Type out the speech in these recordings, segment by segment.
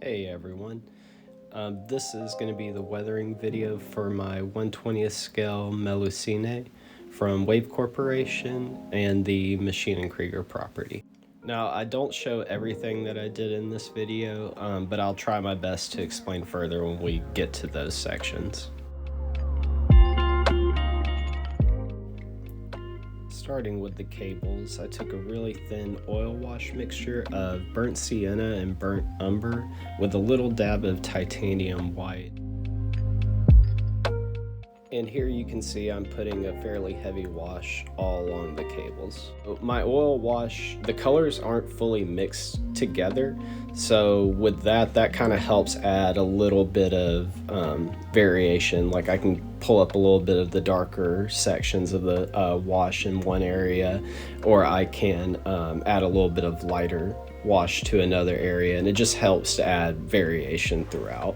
Hey everyone, this is going to be the weathering video for my 1/20th scale Melusine from Wave Corporation and the Maschinen Krieger property. Now, I don't show everything that I did in this video, but I'll try my best to explain further when we get to those sections. Starting with the cables, I took a really thin oil wash mixture of burnt sienna and burnt umber with a little dab of titanium white. And here you can see I'm putting a fairly heavy wash all along the cables. My oil wash, the colors aren't fully mixed together, so with that kind of helps add a little bit of variation. Like I can pull up a little bit of the darker sections of the wash in one area, or I can add a little bit of lighter wash to another area, and it just helps to add variation throughout.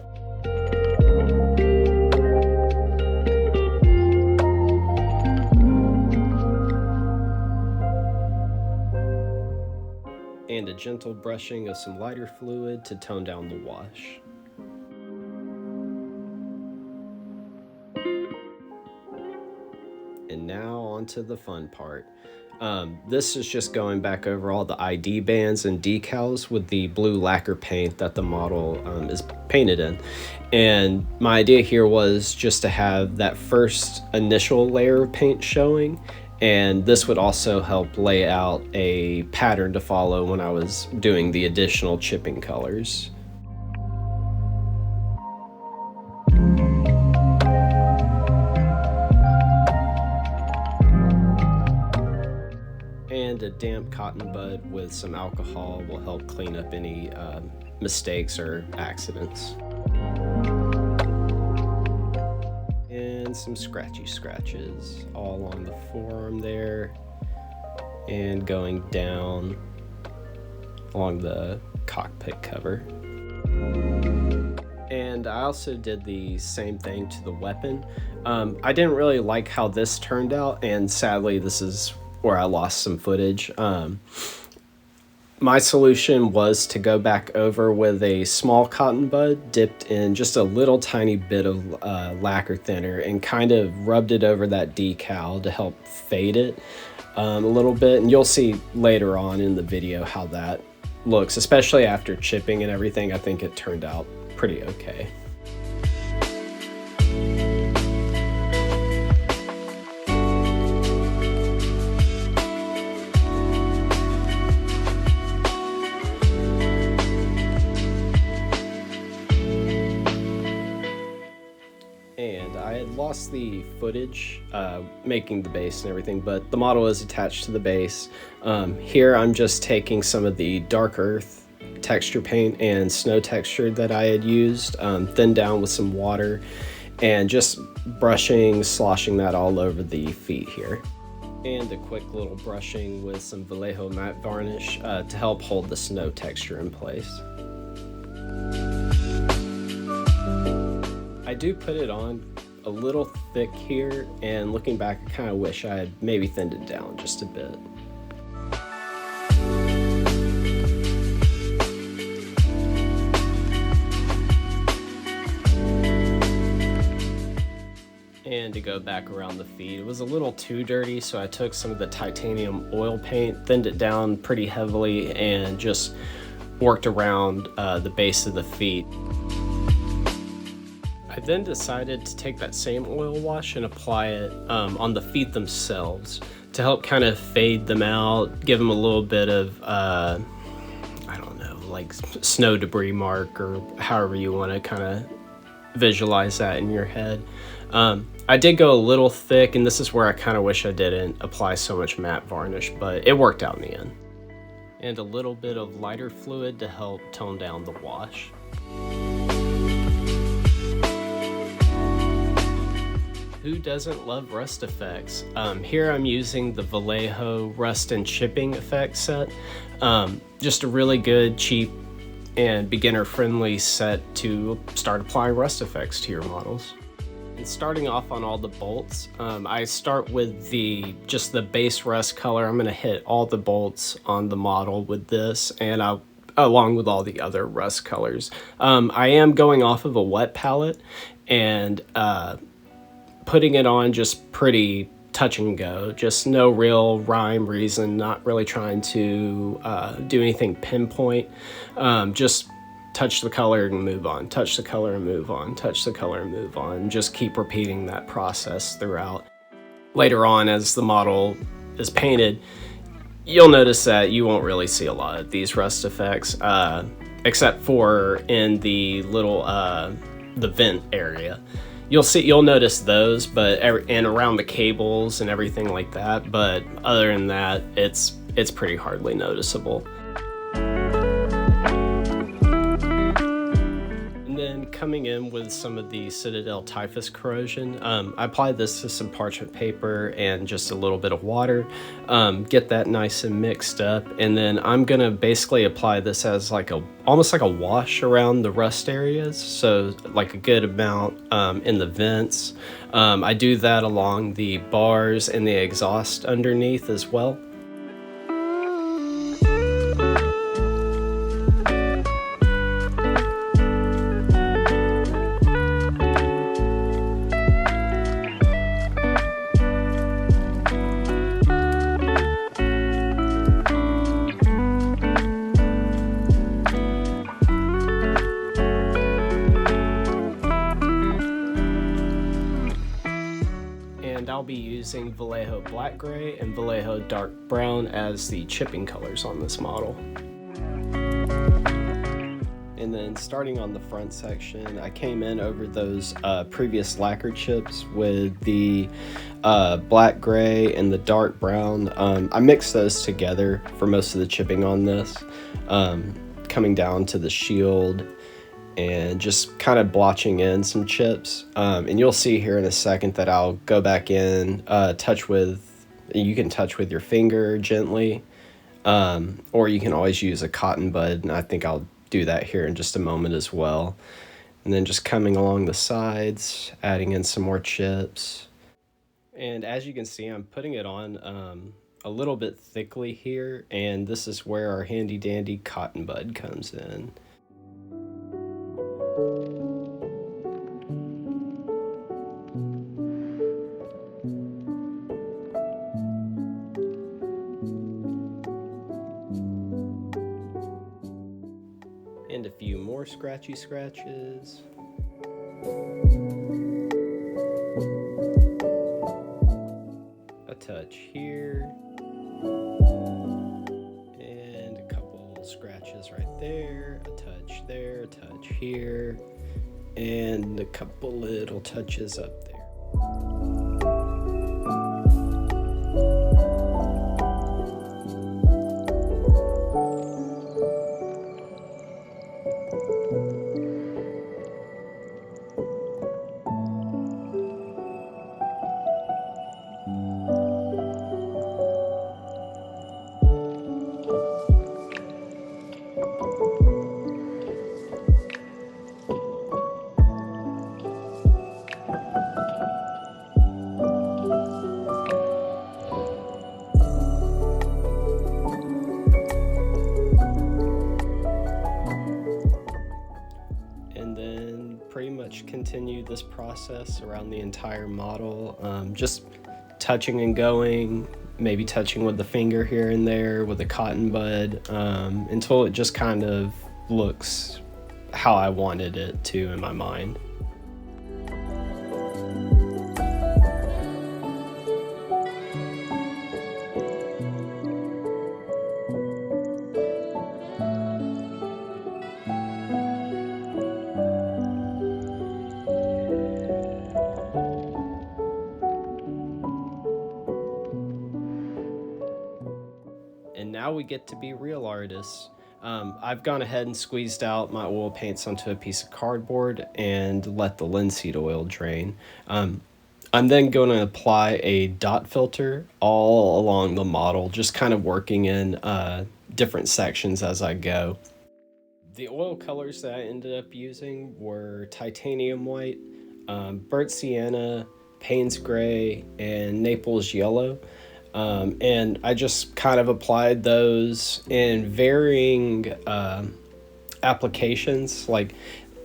And a gentle brushing of some lighter fluid to tone down the wash. And now onto the fun part. This is just going back over all the ID bands and decals with the blue lacquer paint that the model is painted in. And my idea here was just to have that first initial layer of paint showing, and this would also help lay out a pattern to follow when I was doing the additional chipping colors. And a damp cotton bud with some alcohol will help clean up any mistakes or accidents. And some scratchy scratches all along the forearm there, and going down along the cockpit cover. And I also did the same thing to the weapon. I didn't really like how this turned out, and sadly this is where I lost some footage. My solution was to go back over with a small cotton bud dipped in just a little tiny bit of lacquer thinner and kind of rubbed it over that decal to help fade it a little bit. And you'll see later on in the video how that looks, especially after chipping and everything. I think it turned out pretty okay. And I had lost the footage making the base and everything, but the model is attached to the base. Here I'm just taking some of the dark earth texture paint and snow texture that I had used, thinned down with some water, and just brushing, sloshing that all over the feet here. And a quick little brushing with some Vallejo matte varnish to help hold the snow texture in place. I do put it on a little thick here, and looking back, I kind of wish I had maybe thinned it down just a bit. And to go back around the feet, it was a little too dirty, so I took some of the titanium oil paint, thinned it down pretty heavily, and just worked around the base of the feet. I then decided to take that same oil wash and apply it on the feet themselves to help kind of fade them out, give them a little bit of, I don't know, like snow debris mark, or however you want to kind of visualize that in your head. I did go a little thick, and this is where I kind of wish I didn't apply so much matte varnish, but it worked out in the end. And a little bit of lighter fluid to help tone down the wash. Who doesn't love rust effects? Here I'm using the Vallejo rust and chipping effect set. Just a really good, cheap, and beginner-friendly set to start applying rust effects to your models. And starting off on all the bolts, I start with just the base rust color. I'm gonna hit all the bolts on the model with this, and I'll along with all the other rust colors. I am going off of a wet palette and putting it on just pretty touch and go, just no real rhyme reason, not really trying to do anything pinpoint, just touch the color and move on, touch the color and move on, touch the color and move on, just keep repeating that process throughout. Later on, as the model is painted, you'll notice that you won't really see a lot of these rust effects, except for in the little the vent area. You'll notice those, but and around the cables and everything like that. But other than that, it's pretty hardly noticeable. And then coming in with some of the Citadel Typhus corrosion, I applied this to some parchment paper and just a little bit of water, get that nice and mixed up, and then I'm gonna basically apply this as like almost like a wash around the rust areas, so like a good amount in the vents. I do that along the bars and the exhaust underneath as well. I'll be using Vallejo Black Gray and Vallejo Dark Brown as the chipping colors on this model. And then starting on the front section, I came in over those previous lacquer chips with the black gray and the dark brown. I mixed those together for most of the chipping on this, coming down to the shield and just kind of blotching in some chips. And you'll see here in a second that I'll go back in, you can touch with your finger gently, or you can always use a cotton bud, and I think I'll do that here in just a moment as well. And then just coming along the sides, adding in some more chips. And as you can see, I'm putting it on a little bit thickly here, and this is where our handy dandy cotton bud comes in. And a few more scratchy scratches. A touch here. And a couple scratches right there. A touch there, a touch here. And a couple little touches up there. Pretty much continue this process around the entire model, just touching and going, maybe touching with the finger here and there with a cotton bud, until it just kind of looks how I wanted it to in my mind. And now we get to be real artists. I've gone ahead and squeezed out my oil paints onto a piece of cardboard and let the linseed oil drain. I'm then going to apply a dot filter all along the model, just kind of working in different sections as I go. The oil colors that I ended up using were titanium white, burnt sienna, Payne's gray, and Naples yellow. And I just kind of applied those in varying applications. Like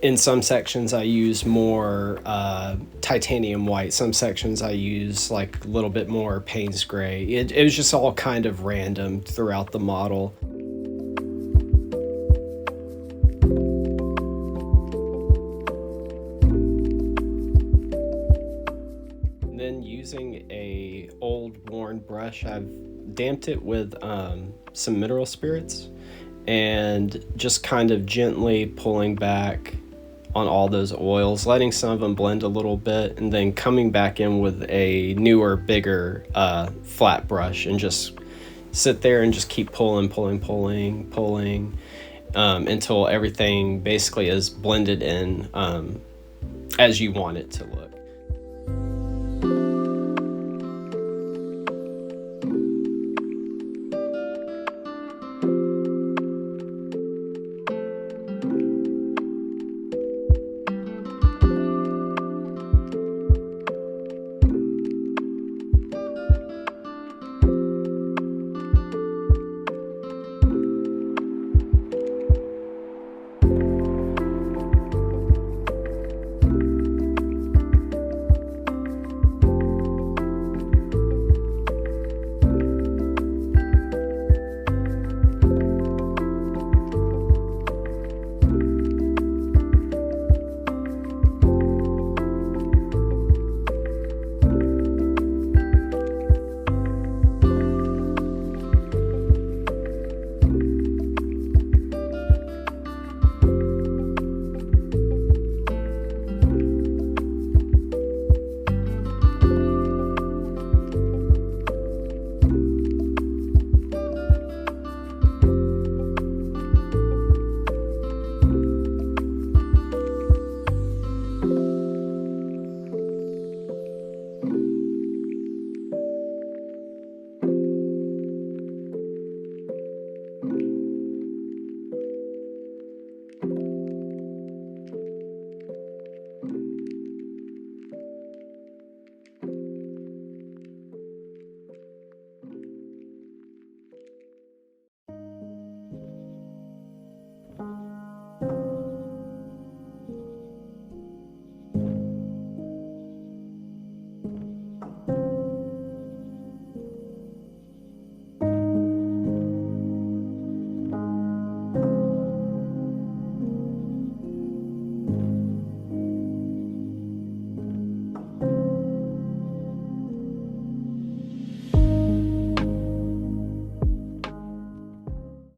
in some sections I use more titanium white, some sections I use like a little bit more Payne's gray. It was just all kind of random throughout the model. And then using a old worn brush, I've damped it with some mineral spirits and just kind of gently pulling back on all those oils, letting some of them blend a little bit, and then coming back in with a newer, bigger flat brush and just sit there and just keep pulling until everything basically is blended in as you want it to look.